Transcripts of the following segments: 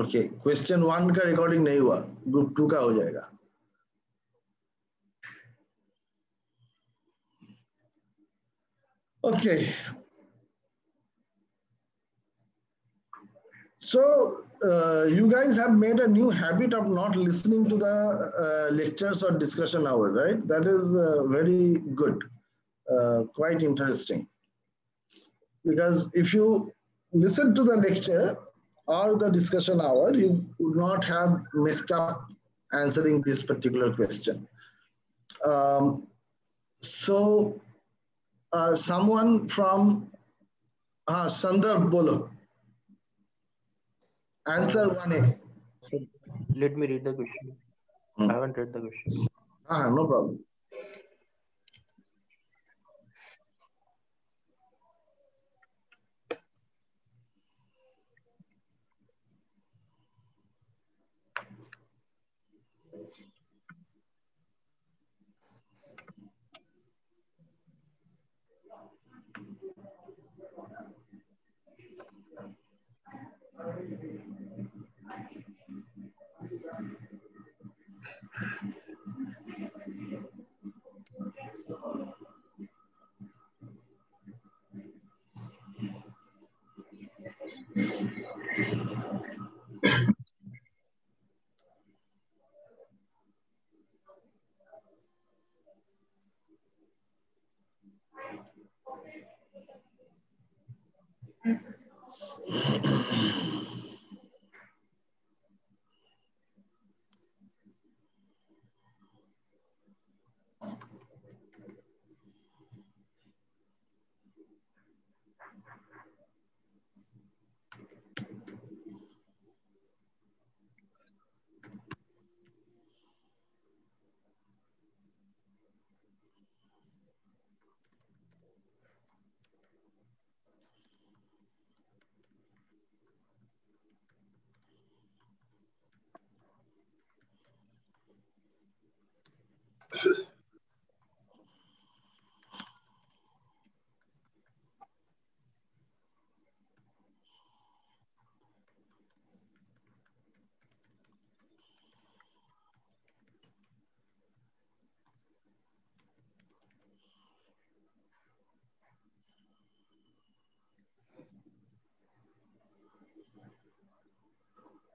Okay, question 1 का recording नहीं हुआ, ग्रुप 2 का हो जाएगा। Okay, so you guys have made a new habit of not listening to the lectures or discussion hour, right? That is very good, quite interesting. Because if you listen to the lecture or the discussion hour, you would not have messed up answering this particular question. Um, so, someone from Sandar Bolo, answer 1A. So let me read the question. I haven't read the question. No problem.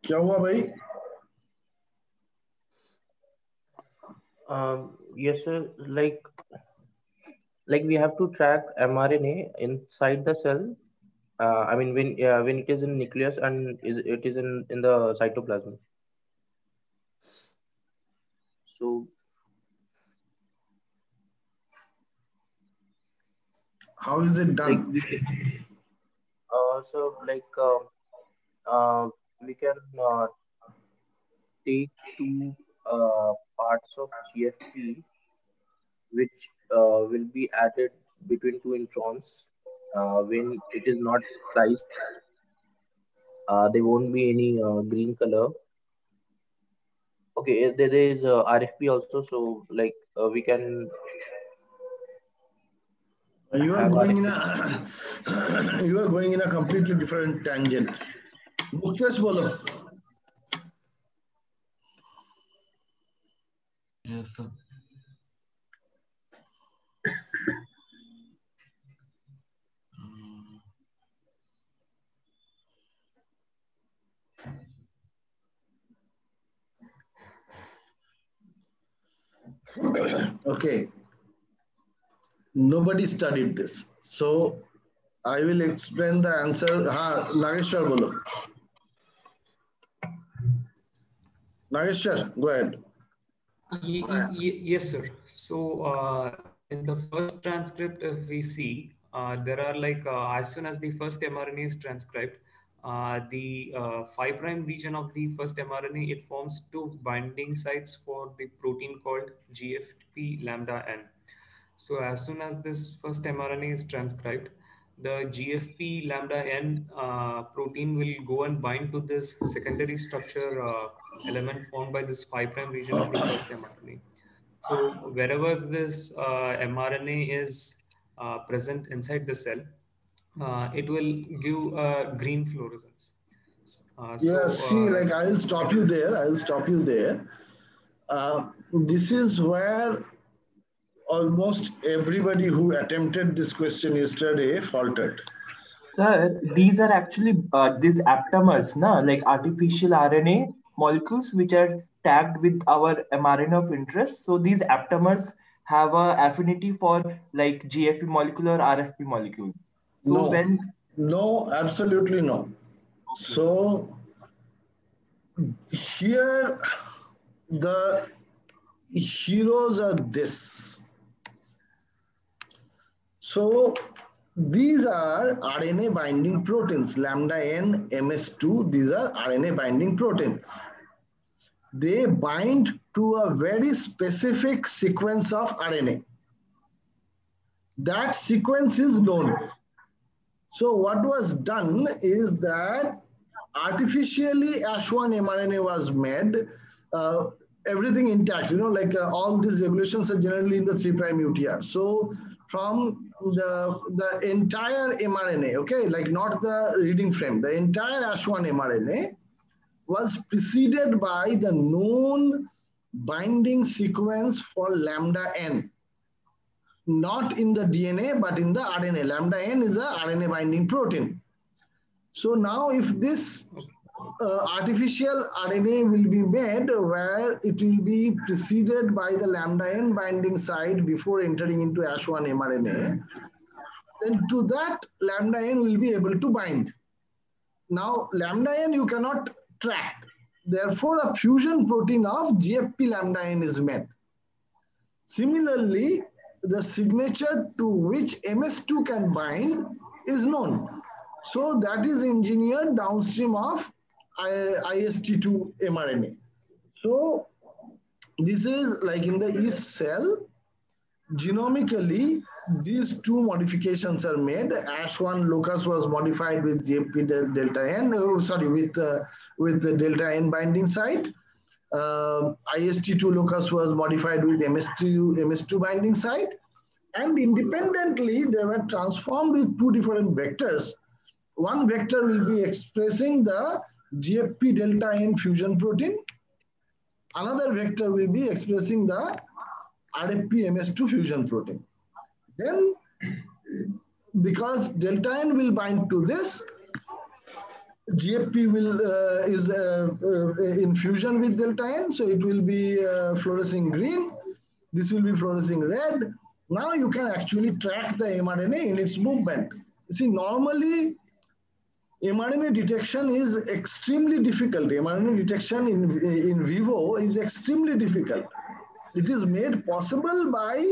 क्या हुआ भाई? Yes, sir. Like we have to track mRNA inside the cell. I mean, when it is in nucleus and it is in the cytoplasm. So How is it like done? we can take two parts of GFP which will be added between two introns. When it is not spliced, there won't be any green color. Okay, there is RFP also, so like we can You are have going in RFP. a you are going in a completely different tangent. Muktesh bolo. Yes, sir. Okay. Nobody studied this. So I will explain the answer. Nageshwar bolo. Nageshwar, go ahead. Yes, sir. So in the first transcript, if we see, there are like as soon as the first mRNA is transcribed, the 5' region of the first mRNA, it forms two binding sites for the protein called GFP lambda N. So as soon as this first mRNA is transcribed, the GFP lambda N protein will go and bind to this secondary structure element formed by this 5' region of the first mRNA. So wherever this mRNA is present inside the cell, it will give a green fluorescence. Yeah, see, like I will stop you there. I will stop you there. This is where almost everybody who attempted this question yesterday faltered. Sir, these are actually these aptamers, na, like artificial RNA molecules which are tagged with our mRNA of interest. So these aptamers have a affinity for like GFP molecule or RFP molecule. So No, when no, absolutely no. okay. So here the heroes are this. So these are RNA binding proteins, lambda N, MS2, these are RNA binding proteins. They bind to a very specific sequence of RNA. That sequence is known. So what was done is that artificially ASH1 mRNA was made, everything intact, like all these regulations are generally in the 3' UTR. So from the entire mRNA, okay, like not the reading frame, the entire ASH1 mRNA was preceded by the known binding sequence for lambda N. Not in the DNA, but in the RNA. Lambda N is a RNA binding protein. So now if this artificial RNA will be made where it will be preceded by the lambda N binding site before entering into ASH1 mRNA, then to that lambda N will be able to bind. Now lambda N you cannot track. Therefore, a fusion protein of GFP lambda N is made. Similarly, the signature to which MS2 can bind is known. So that is engineered downstream of IST2 mRNA. So this is like in the yeast cell, genomically, these two modifications are made. ASH1 locus was modified with GFP delta N, with the delta N binding site. IST2 locus was modified with MS2 binding site. And independently, they were transformed with two different vectors. One vector will be expressing the GFP delta N fusion protein. Another vector will be expressing the RFP MS2 fusion protein. Then, because delta N will bind to this, GFP will is in fusion with delta N, so it will be fluorescing green. This will be fluorescing red. Now you can actually track the mRNA in its movement. See, normally mRNA detection is extremely difficult. mRNA detection in vivo is extremely difficult. It is made possible by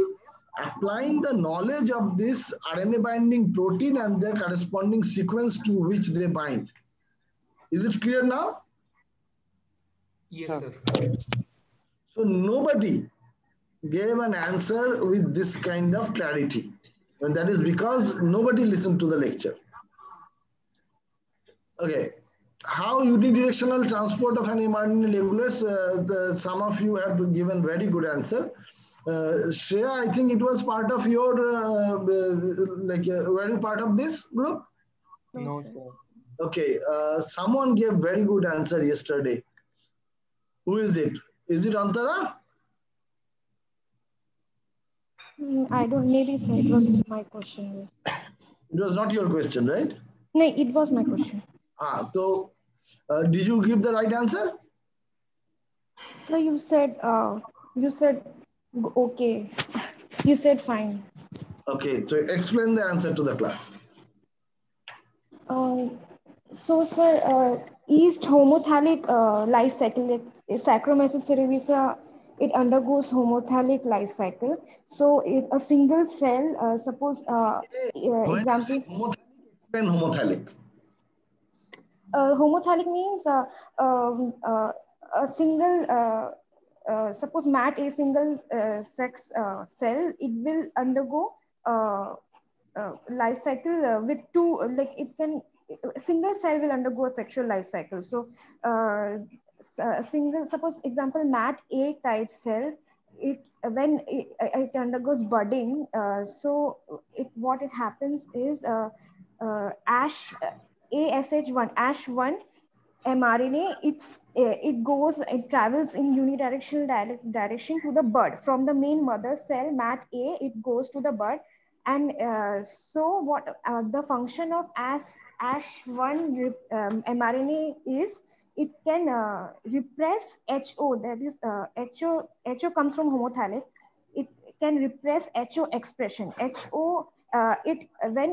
applying the knowledge of this RNA binding protein and their corresponding sequence to which they bind. Is it clear now? Yes, sir. So nobody gave an answer with this kind of clarity. And that is because nobody listened to the lecture. Okay. How unidirectional transport of an mRNA labelers, some of you have given very good answer. Shreya, I think it was part of your, were you part of this group? No, sir. Okay, someone gave very good answer yesterday. Who is it? Is it Antara? I don't, maybe sir, it was my question. It was not your question, right? No, it was my question. So did you give the right answer? So you said okay. You said fine. Okay, so explain the answer to the class. So sir, yeast homothallic life cycle, Saccharomyces cerevisiae, it undergoes homothallic life cycle. So if a single cell, suppose example. Homothallic, explain homothallic. Homothallic means a single, suppose MAT a single sex cell, it will undergo life cycle with two, like it can, a single cell will undergo a sexual life cycle. So a single, suppose example MAT A type cell, when it undergoes budding, so what it happens is ASH1 mRNA, it travels in unidirectional direction to the bud. From the main mother cell, MAT-A, it goes to the bud. And so what the function of ASH1 mRNA is, it can repress HO, that is HO comes from homothallic. It can repress HO expression. When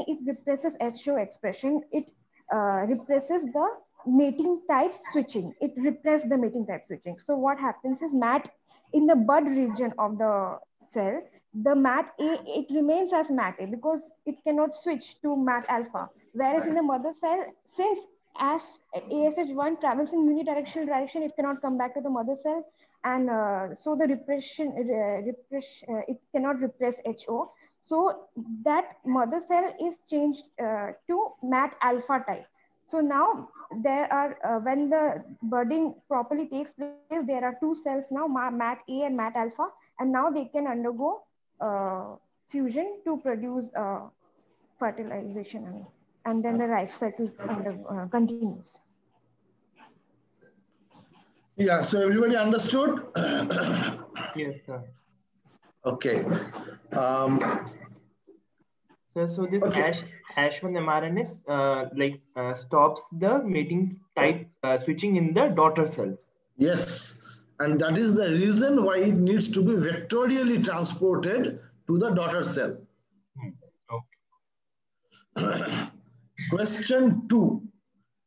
it represses HO expression, it represses the mating type switching. It represses the mating type switching. So what happens is MAT in the bud region of the cell, the MAT-A, it remains as MAT-A because it cannot switch to MAT-alpha. Whereas in the mother cell, since as ASH1 travels in unidirectional direction, it cannot come back to the mother cell. And so the it cannot repress HO. So that mother cell is changed to MAT-alpha type. So now there are, when the budding properly takes place, there are two cells now, MAT-A and MAT-alpha, and now they can undergo fusion to produce fertilization, and then the life cycle continues. Yeah, so everybody understood? Yes, sir. Okay. So this ASH1 mRNA stops the mating type switching in the daughter cell. Yes, and that is the reason why it needs to be vectorially transported to the daughter cell. Okay. Question 2.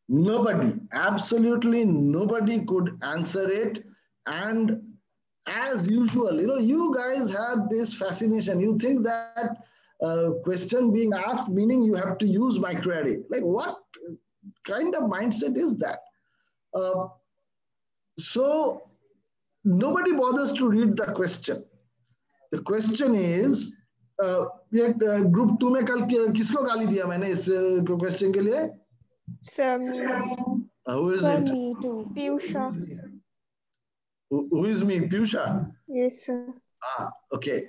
Nobody, absolutely nobody could answer it. And as usual, you guys have this fascination. You think that question being asked, meaning you have to use microarray. Like, what kind of mindset is that? So nobody bothers to read the question. The question is, group 2 में कल किसको गाली दिया मैंने इस question के लिए? Sir, me. Who is Sir, it? me too. Piyusha. Who is me? Piyusha? Yes, sir. Okay.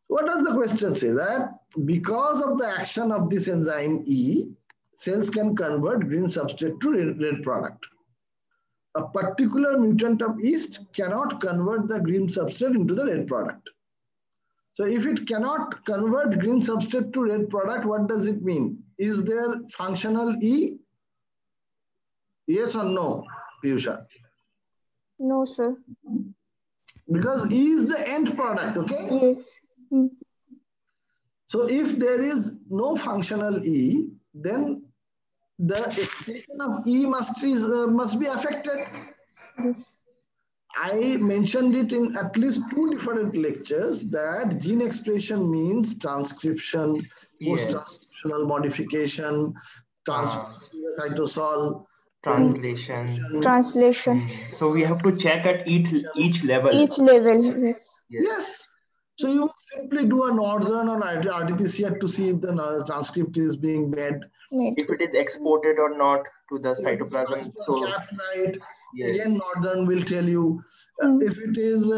What does the question say? That because of the action of this enzyme E, cells can convert green substrate to red product. A particular mutant of yeast cannot convert the green substrate into the red product. So if it cannot convert green substrate to red product, what does it mean? Is there functional E? Yes or no, Piyusha? No, sir. Because E is the end product, okay? Yes. So if there is no functional E, then the expression of E must be affected. Yes. I mentioned it in at least 2 different lectures that gene expression means transcription, post-transcriptional modification, cytosol, translation. So we have to check at each level. Each level, yes. Yes. So you simply do a northern or RT-PCR to see if the transcript is being made. If it is exported or not to the cytoplasm. So, right. Yes. Again, northern will tell you if it is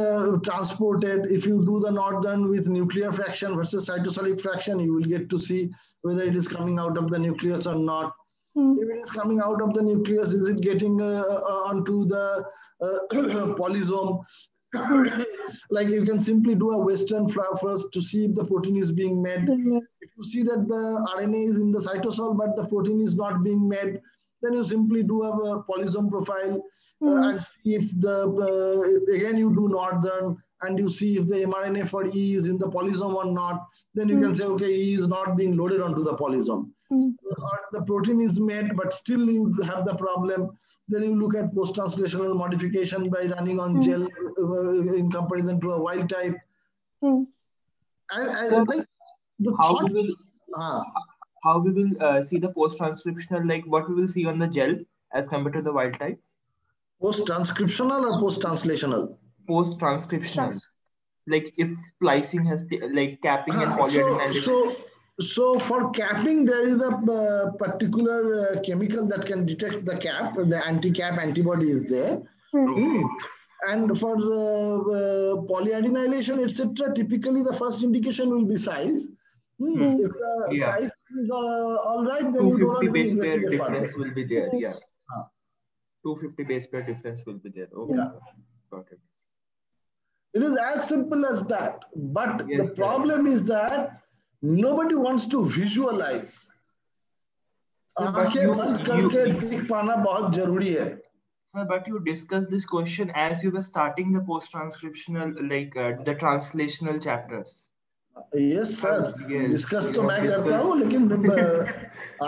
transported. If you do the northern with nuclear fraction versus cytosolic fraction, you will get to see whether it is coming out of the nucleus or not. If it is coming out of the nucleus, is it getting onto the polysome? Like you can simply do a Western first to see if the protein is being made. If you see that the RNA is in the cytosol but the protein is not being made, then you simply do a polysome profile and see if again you do northern and you see if the mRNA for E is in the polysome or not. Then you can say, okay, E is not being loaded onto the polysome. Or the protein is made, but still you have the problem. Then you look at post-translational modification by running on gel in comparison to a wild type. How we will see the post-transcriptional, like what we will see on the gel as compared to the wild type? Post-transcriptional or post-translational? Post-transcriptional. Like if splicing has like capping and polyadenylation. So for capping, there is a particular chemical that can detect the cap. The anti-cap antibody is there. And for the polyadenylation, etc., typically the first indication will be size. If the size is all right, then you don't base pair difference will be there. Yes. 250 base pair difference will be there. Okay, Yeah. got it. It is as simple as that. But Yes, the problem is that nobody wants to visualize. Sir, but आंखें बंद करके दिख पाना बहुत जरूरी है. Sir, but you discussed this question as you were starting the post-transcriptional, like the translational chapters. Yes, sir. Yes, discuss you तो have मैं discussed- करता हूँ, लेकिन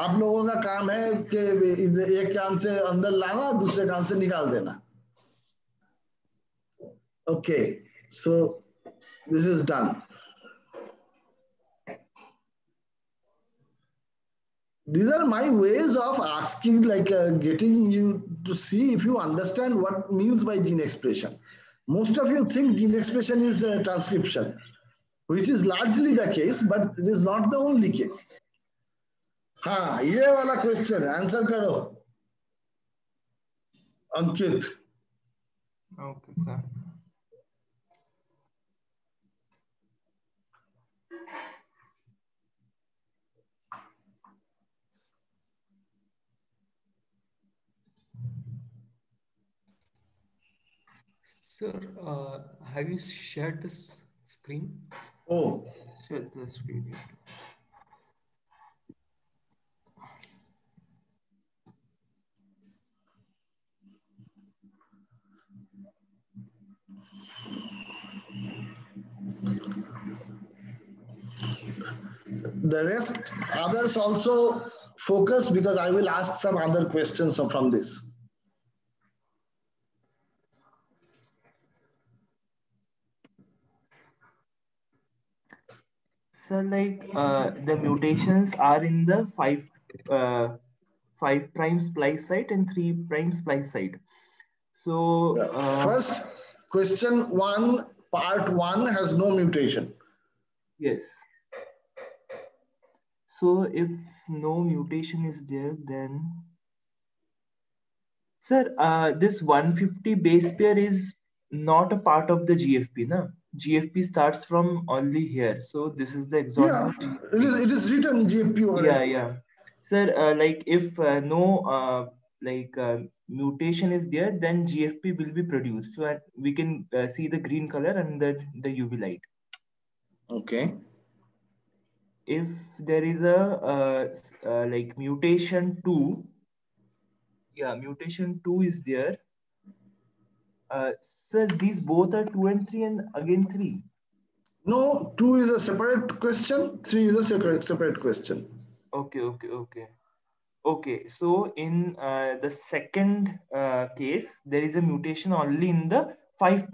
आप लोगों का काम है कि एक कान से अंदर लाना, दूसरे कान से निकाल देना. Okay, so this is done. These are my ways of asking, like getting you to see if you understand what means by gene expression. Most of you think gene expression is transcription, which is largely the case, but it is not the only case. हाँ, ये वाला question answer करो, अंकित. Okay, sir. Sir, have you shared this screen? Oh, Share the screen. the rest, others also focus, because I will ask some other questions from this. So like the mutations are in the 5' splice site and 3' splice site. So First, question 1, part 1 has no mutation. yes. So if no mutation is there, then sir, this 150 base pair is not a part of the GFP, na? GFP starts from only here. So this is the example. Yeah, it is written GFP over Yeah, here. yeah. Sir, like if no mutation is there, then GFP will be produced. So we can see the green color and the UV light. Okay. If there is a like mutation 2, yeah, mutation 2 is there. Sir, these both are 2 and 3 and again 3. No, 2 is a separate question, 3 is a separate question. Okay, so in the second case, there is a mutation only in the 5'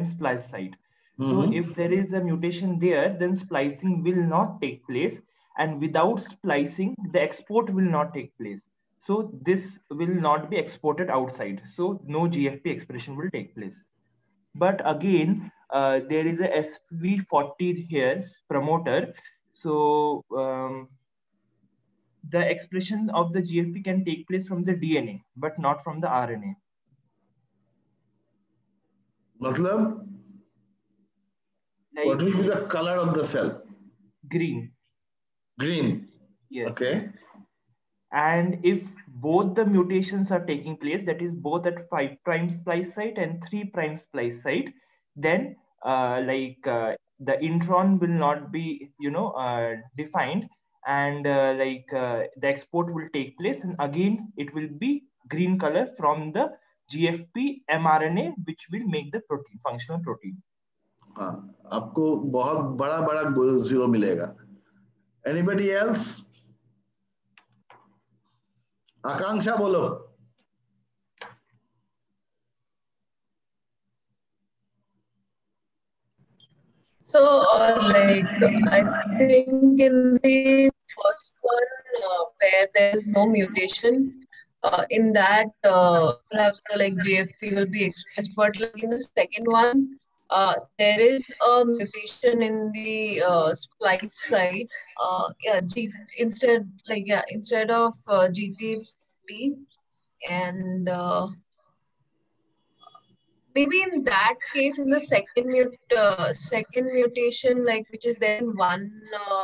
splice site. So if there is a mutation there, then splicing will not take place, and without splicing, the export will not take place. So this will not be exported outside. So no GFP expression will take place. But again, there is a SV40 here, promoter. So the expression of the GFP can take place from the DNA, but not from the RNA. Matlab, Like, what will be the color of the cell? Green. Green. Yes. Okay. And if both the mutations are taking place, that is both at 5' splice site and 3' splice site, then the intron will not be, defined, and the export will take place, and again it will be green color from the GFP mRNA, which will make the protein, functional protein. हाँ, आपको बहुत बड़ा zero मिलेगा. Anybody else? आकांक्षा बोलो. So, I think in the first one where there is no mutation, in that perhaps like GFP will be expressed, but like in the second one, there is a mutation in the splice site. Instead of GT, it's T, and maybe in that case, in the second mutation, like which is there in one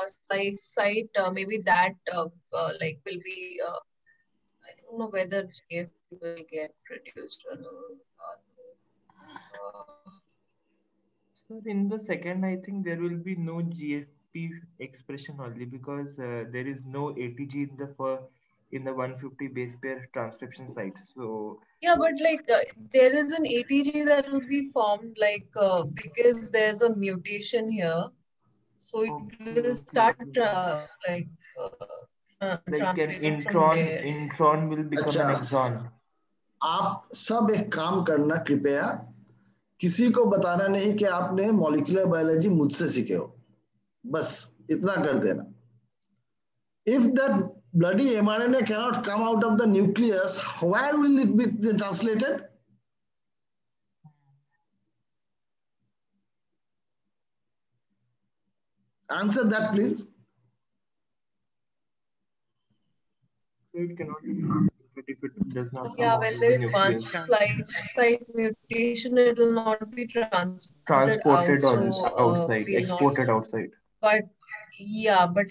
splice site, maybe that will be don't know whether GFP will get produced or not. So in the second, I think there will be no GFP expression only because there is no ATG in the 150 base pair transcription site. So yeah, but like there is an ATG that will be formed because there's a mutation here, so it will start like an translating from there. intron will become an exon. आप सब एक काम करना कृपया, किसी को बताना नहीं कि आपने मॉलिक्यूलर बायोलॉजी मुझसे सीखे हो, बस इतना कर देना. If that bloody mRNA cannot come out of the nucleus, where will it be translated? Answer that, please. It cannot be translated if it does not come out When of there the is one nucleus. splice site mutation, it will not be transported out, outside, exported outside. But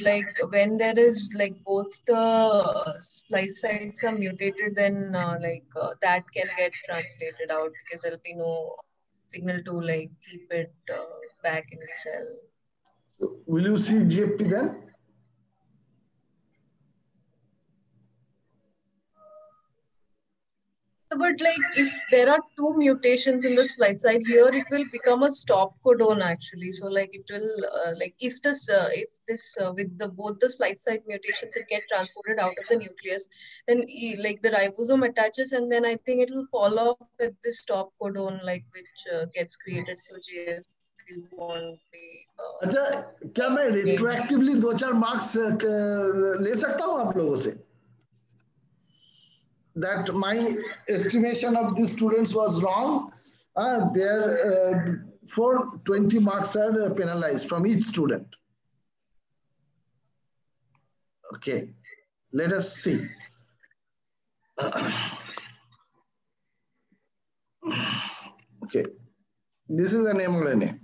like when there is like both the splice sites are mutated, then that can get translated out because there'll be no signal to like keep it back in the cell. So will you see GFP then? But like if there are two mutations in the splice site here, it will become a stop codon actually. So like it will if this with the both the splice site mutations it get transported out of the nucleus, then like the ribosome attaches and then I think it will fall off with this stop codon which gets created. So GFP won't be. अच्छा, क्या मैं retroactively 2-4 marks ले सकता हूँ आप लोगों से? That my estimation of these students was wrong. Their 420 marks are penalized from each student. Okay, let us see. Okay, this is an mRNA.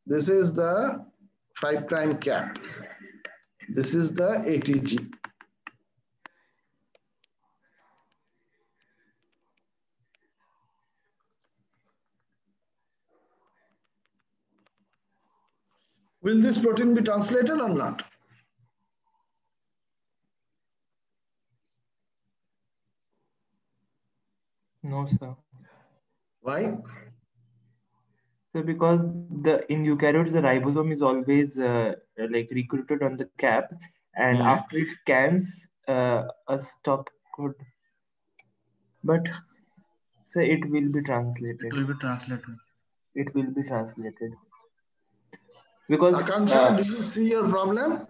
This is the 5' cap. This is the ATG. Will this protein be translated or not? No, sir. Why? So because in eukaryotes, the ribosome is always recruited on the cap, and after it scans a stop code, but so it will be translated. It will be translated. It will be translated. Because Akanksha, do you see your problem?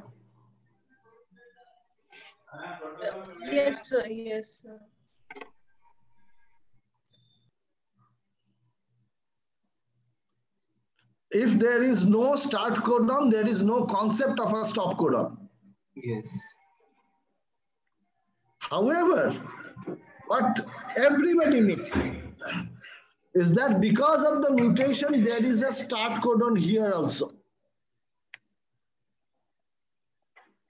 Yes, sir. Yes, sir. If there is no start codon, there is no concept of a stop codon. Yes. However, what everybody needs is that because of the mutation, there is a start codon here also.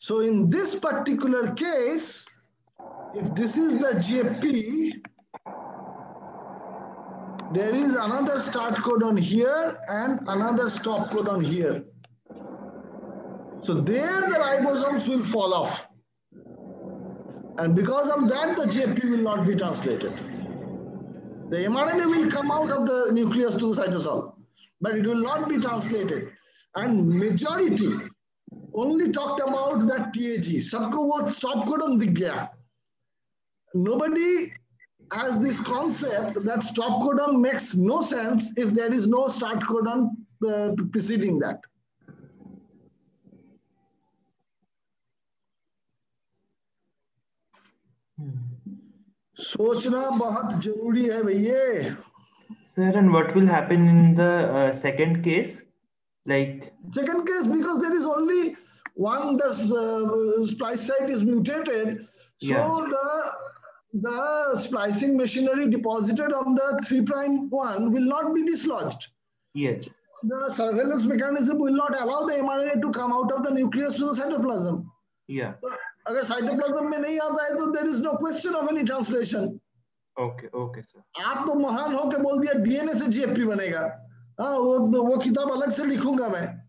So in this particular case, if this is the GFP, there is another start codon here and another stop codon here. So there the ribosomes will fall off. And because of that, the GFP will not be translated. The mRNA will come out of the nucleus to the cytosol, but it will not be translated. And majority only talked about that TAG. Sabko wo stop codon dikh gaya. Nobody has this concept that stop codon makes no sense if there is no start codon preceding that. सोचना बहुत जरूरी है भैया. Sir, and what will happen in the second case? Like second case, because there is only one, the splice site is mutated, so the splicing machinery deposited on the 3'1 will not be dislodged. Yes. The surveillance mechanism will not allow the mRNA to come out of the nucleus to the cytoplasm. Yeah. अगर cytoplasm में नहीं आता है तो there is no question of any translation. Okay okay sir. आप तो महान हो के बोल दिया डीएनए से जीएफपी बनेगा। हाँ, वो किताब अलग से लिखूंगा मैं।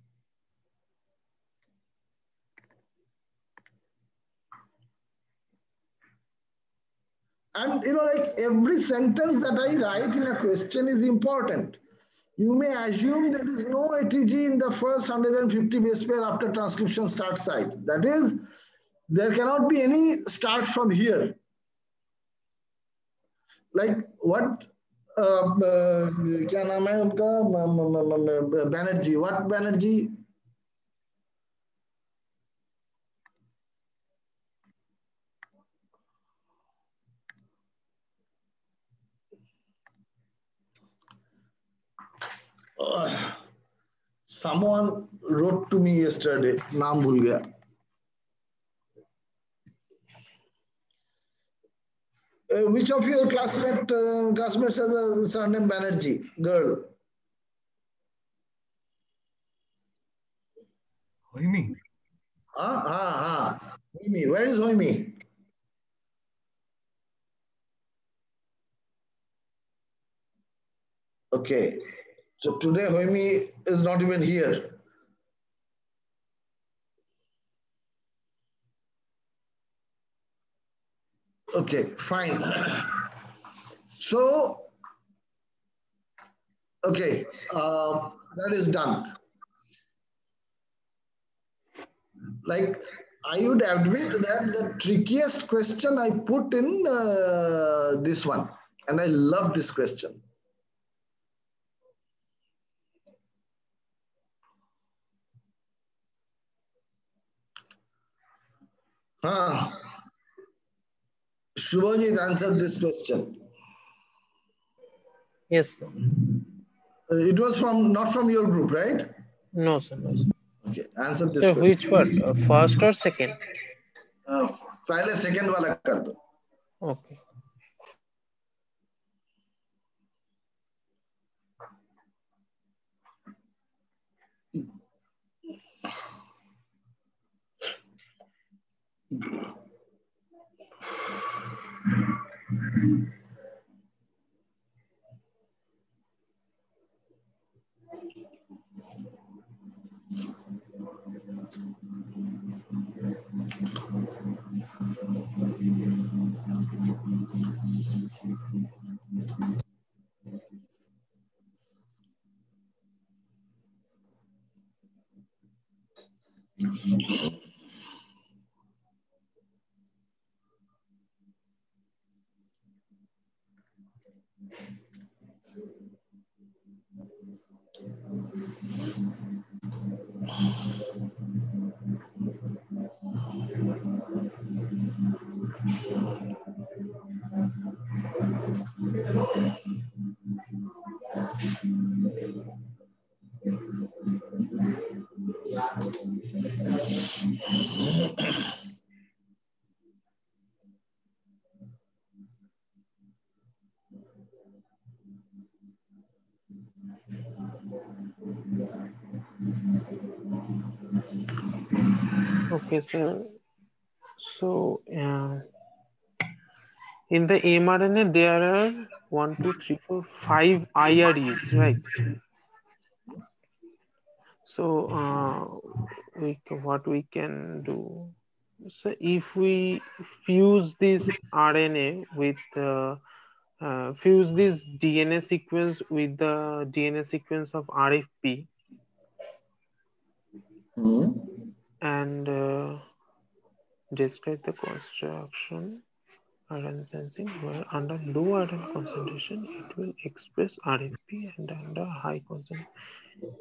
And like every sentence that I write in a question is important. You may assume there is no ATG in the first 150 base pair after transcription start site. That is, there cannot be any start from here. Like what क्या नाम है उनका, Banerjee, what Banerjee, someone wrote to me yesterday, नाम भूल गया। Which of your classmates has a surname Banerjee? Girl. Hoimi. Hoimi. Where is Hoimi? Okay. So today Hoimi is not even here. Okay, fine. So, okay, that is done. Like, I would admit that the trickiest question I put in this one, and I love this question. Shubhajit answered this question. Yes, sir. It was not from your group, right? No, sir. No, sir. Okay, answer this so question. Which one? First or second? पहले second वाला कर दो. Okay. Okay, sir. So, in the mRNA, there are 1, 2, 3, 4, 5 IREs, right? So, what we can do? So, if we fuse this RNA with fuse this DNA sequence with the DNA sequence of RFP, and describe the construction RNA sensing where under low iron concentration it will express RFP and under high concentration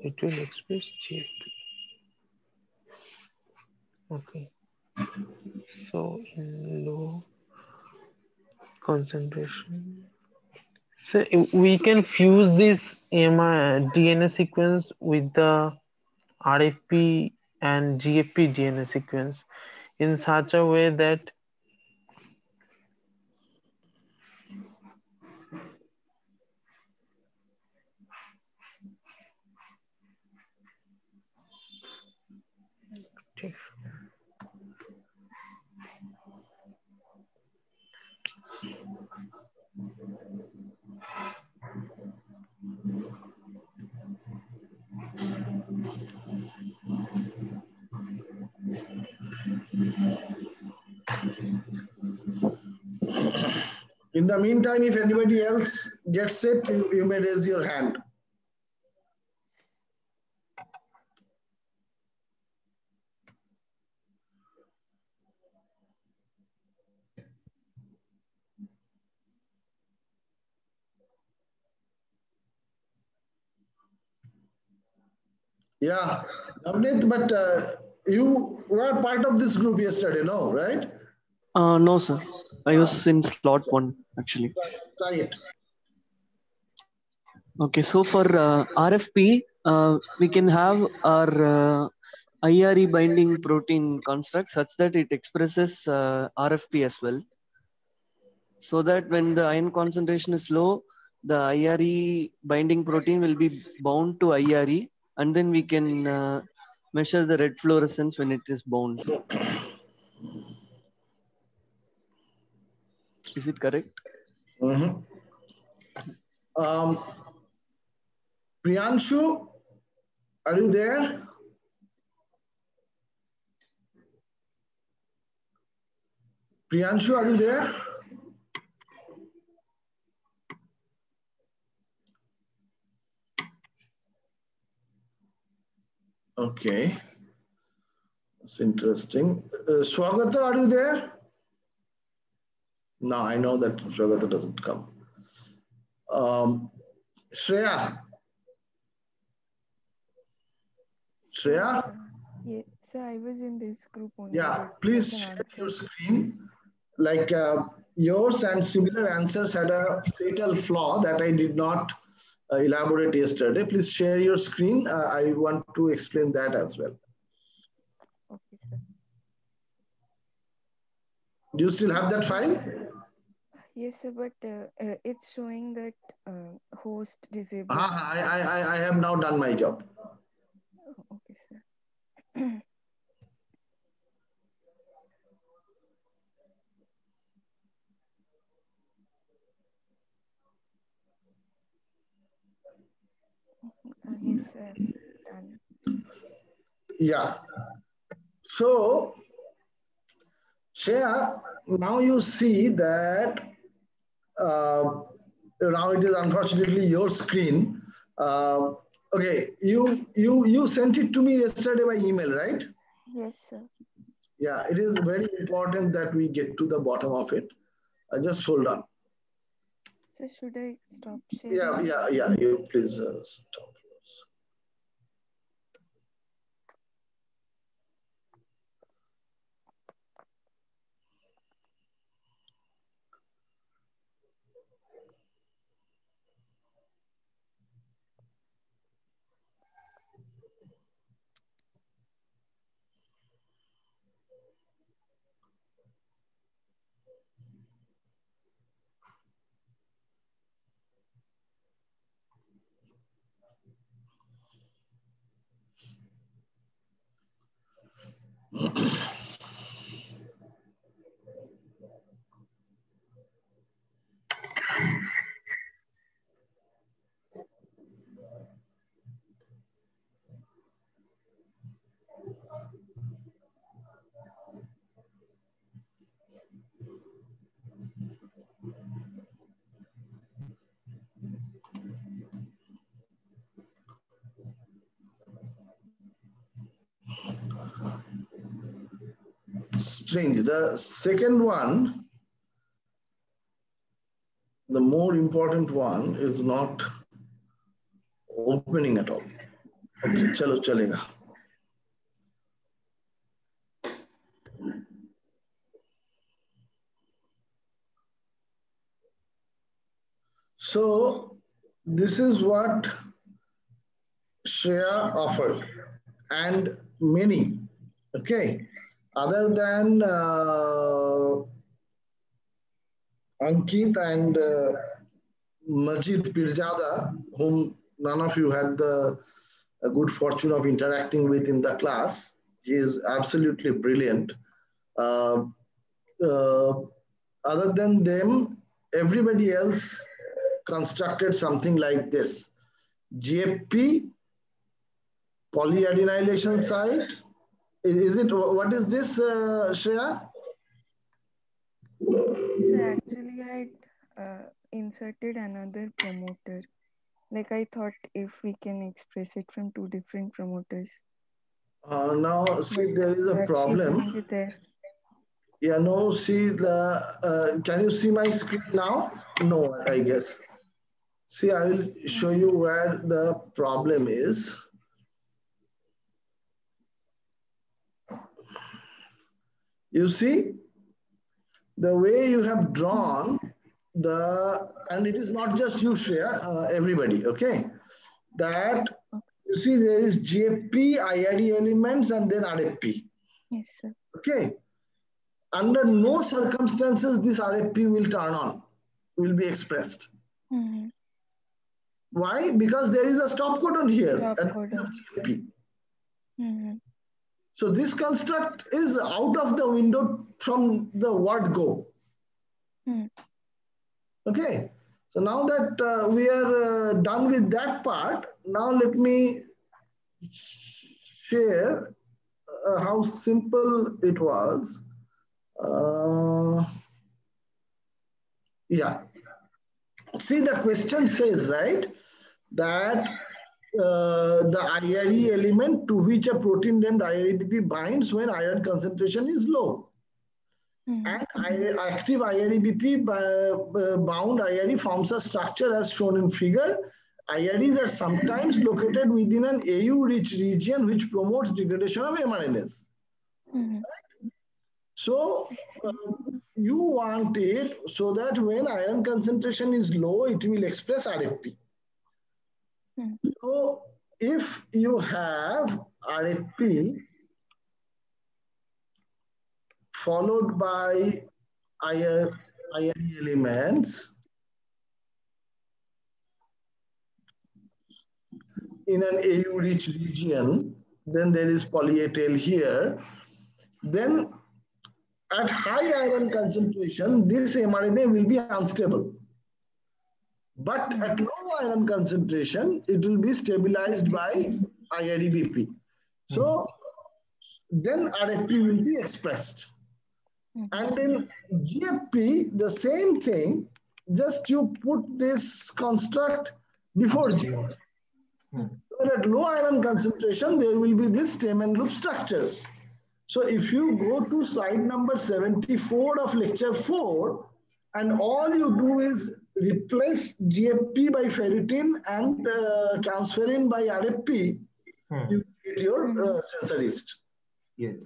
it will express GFP. Okay, so in low concentration, so we can fuse this DNA sequence with the RFP and GFP DNA sequence in such a way that In the meantime, if anybody else gets it, you may raise your hand. Yeah, Navneet, but you were part of this group yesterday, no, right? No, sir. I was in slot 1 actually. Try it. Okay, so for RFP, we can have our IRE binding protein construct such that it expresses RFP as well. So that when the ion concentration is low, the IRE binding protein will be bound to IRE, and then we can measure the red fluorescence when it is bound. Is it correct? Mm-hmm. Priyanshu, are you there? Priyanshu, are you there? Okay, that's interesting. Swagata, are you there? No, I know that Swagata doesn't come. Shreya. Shreya? Yes, sir, I was in this group only. Yeah, please share your screen. Like yours and similar answers had a fatal flaw that I did not elaborate yesterday. Please share your screen. I want to explain that as well. Okay, sir. Do you still have that file? Yes, sir, but it's showing that host disabled. I have now done my job. Oh, okay, sir. Yes, sir. Done. Yeah. So, Shreya, now you see that now it is unfortunately your screen. Okay, you sent it to me yesterday by email, right? Yes, sir. Yeah, it is very important that we get to the bottom of it. Just hold on. So should I stop sharing? Yeah. You please stop. Strange. The second one, the more important one, is not opening at all. Okay, chalo chalega. So this is what Shreya offered, and many. Okay, other than Ankit and Majid Pirzada, whom none of you had the good fortune of interacting with in the class. He is absolutely brilliant. Other than them, everybody else constructed something like this. GFP, polyadenylation site. Is it, what is this, Shreya? So actually inserted another promoter. Like I thought if we can express it from two different promoters. Now, see, But there is a that problem. shouldn't be there. Yeah, no, see, can you see my screen now? No, I guess. See, I will show you where the problem is. You see, the way you have drawn and it is not just you, Shreya, everybody, okay? That, you see, there is GFP, IRE elements, and then RFP. Yes, sir. Okay. Under no circumstances this RFP will turn on, will be expressed. Mm-hmm. Why? Because there is a stop codon here Stop at codon. GFP. Mm-hmm. So this construct is out of the window from the word go. Mm. Okay. So now that we are done with that part, now let me share how simple it was. Yeah. See, the question says, right, that the IRE element to which a protein named IREBP binds when iron concentration is low. And active IREBP bound IRE forms a structure as shown in figure. IREs are sometimes located within an AU-rich region which promotes degradation of mRNAs. Right? So you want it so that when iron concentration is low, it will express RFP. So if you have RFP followed by IRE elements in an AU-rich region, then there is poly-A tail here. Then at high iron concentration, this mRNA will be unstable. But at low iron concentration, it will be stabilized by IREBP. So then RFP will be expressed. And in GFP, the same thing, just you put this construct before GFP. So at low iron concentration, there will be this stem and loop structures. So if you go to slide number 74 of lecture 4, and all you do is replace GFP by ferritin and transferrin by RFP, you get your sensorist. Yes.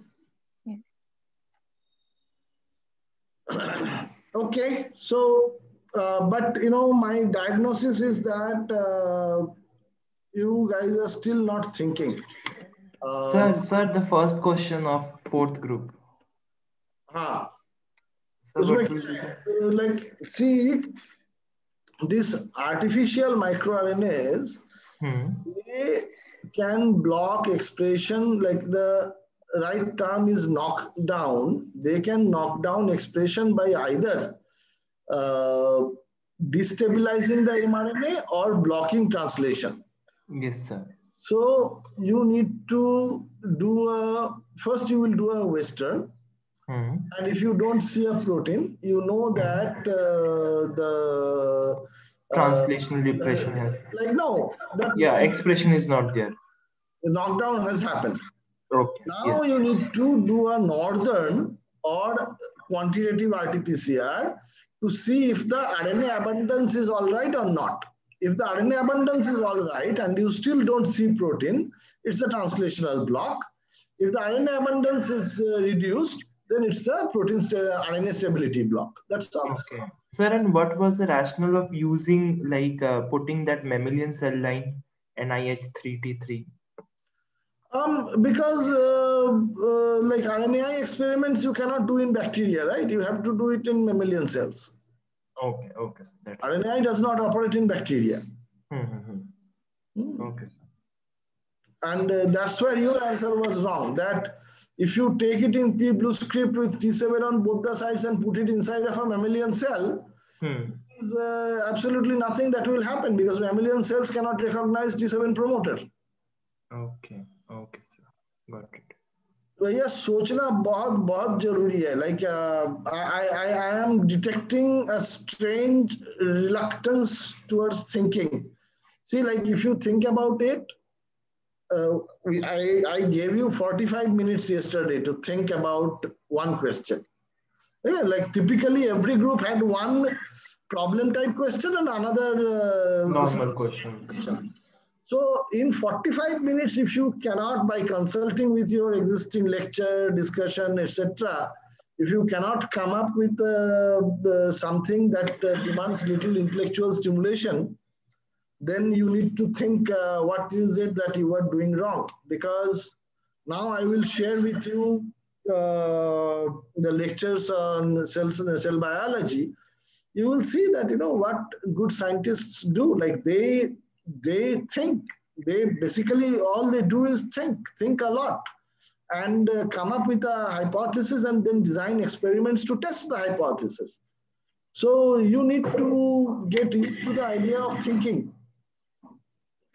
Okay, so, but you know, my diagnosis is that you guys are still not thinking. Sir, the first question of fourth group. So like, see, this artificial microRNAs, they can block expression, like the right term is knock down. They can knock down expression by either destabilizing the mRNA or blocking translation. Yes, sir. So you need to do first you will do a Western. And if you don't see a protein, you know that the translational depression has. Like no, expression is not there. The knockdown has happened. Okay. Now you need to do a northern or quantitative RT-PCR to see if the RNA abundance is all right or not. If the RNA abundance is all right and you still don't see protein, it's a translational block. If the RNA abundance is reduced, then it's a protein RNA stability block. That's all. Okay. Sir, and what was the rationale of using, like, putting that mammalian cell line NIH3T3? Because like RNAi experiments, you cannot do in bacteria, right? You have to do it in mammalian cells. Okay. RNAi does not operate in bacteria. Okay. And that's where your answer was wrong. That if you take it in P blue script with T7 on both the sides and put it inside of a mammalian cell, is absolutely nothing that will happen because mammalian cells cannot recognize T7 promoter. Okay, sir. Got it. भैया सोचना बहुत बहुत जरूरी है. Like I am detecting a strange reluctance towards thinking. See, like if you think about it, I gave you 45 minutes yesterday to think about one question. Yeah, like typically every group had one problem type question and another normal question. So in 45 minutes, if you cannot, by consulting with your existing lecture, discussion, etc., if you cannot come up with something that demands little intellectual stimulation, then you need to think what is it that you are doing wrong. Because now I will share with you the lectures on cell biology. You will see that, you know, what good scientists do. Like they think. They basically, all they do is think a lot, and come up with a hypothesis and then design experiments to test the hypothesis. So you need to get used to the idea of thinking.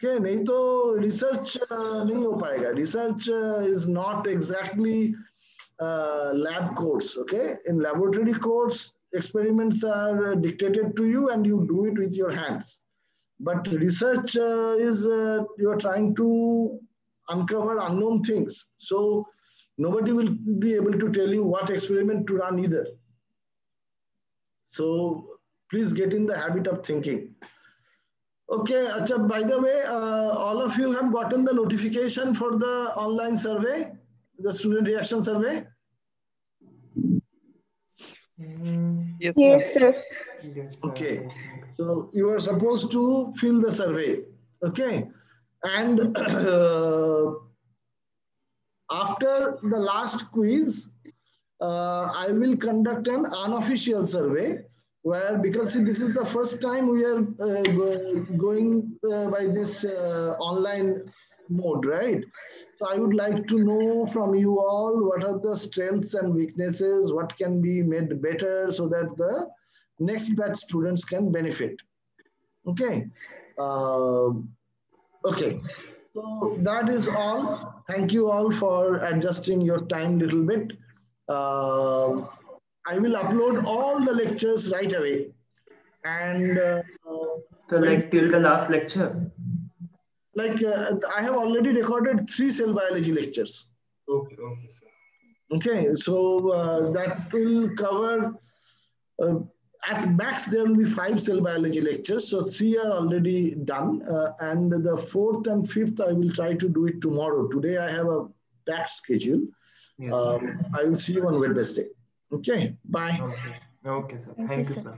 Okay, नहीं तो research नहीं हो पाएगा. Research is not exactly lab courts. Okay, in laboratory courts, experiments are dictated to you and you do it with your hands. But research is you are trying to uncover unknown things. So nobody will be able to tell you what experiment to run either. So please get in the habit of thinking. Okay, Acha, by the way, all of you have gotten the notification for the online survey, the student reaction survey? Yes, sir. Okay, so you are supposed to fill the survey. Okay, and after the last quiz, I will conduct an unofficial survey where, because see, this is the first time we are going by this online mode, right? So I would like to know from you all what are the strengths and weaknesses, what can be made better so that the next batch students can benefit. Okay. Okay. So that is all. Thank you all for adjusting your time a little bit. I will upload all the lectures right away. And so like till the last lecture? Like I have already recorded 3 cell biology lectures. Okay, okay, sir. Okay, so that will cover, at max there will be 5 cell biology lectures. So 3 are already done. And the 4th and 5th, I will try to do it tomorrow. Today I have a packed schedule. Yes. I will see you on Wednesday. Okay, bye. Okay, sir. Thank you, sir.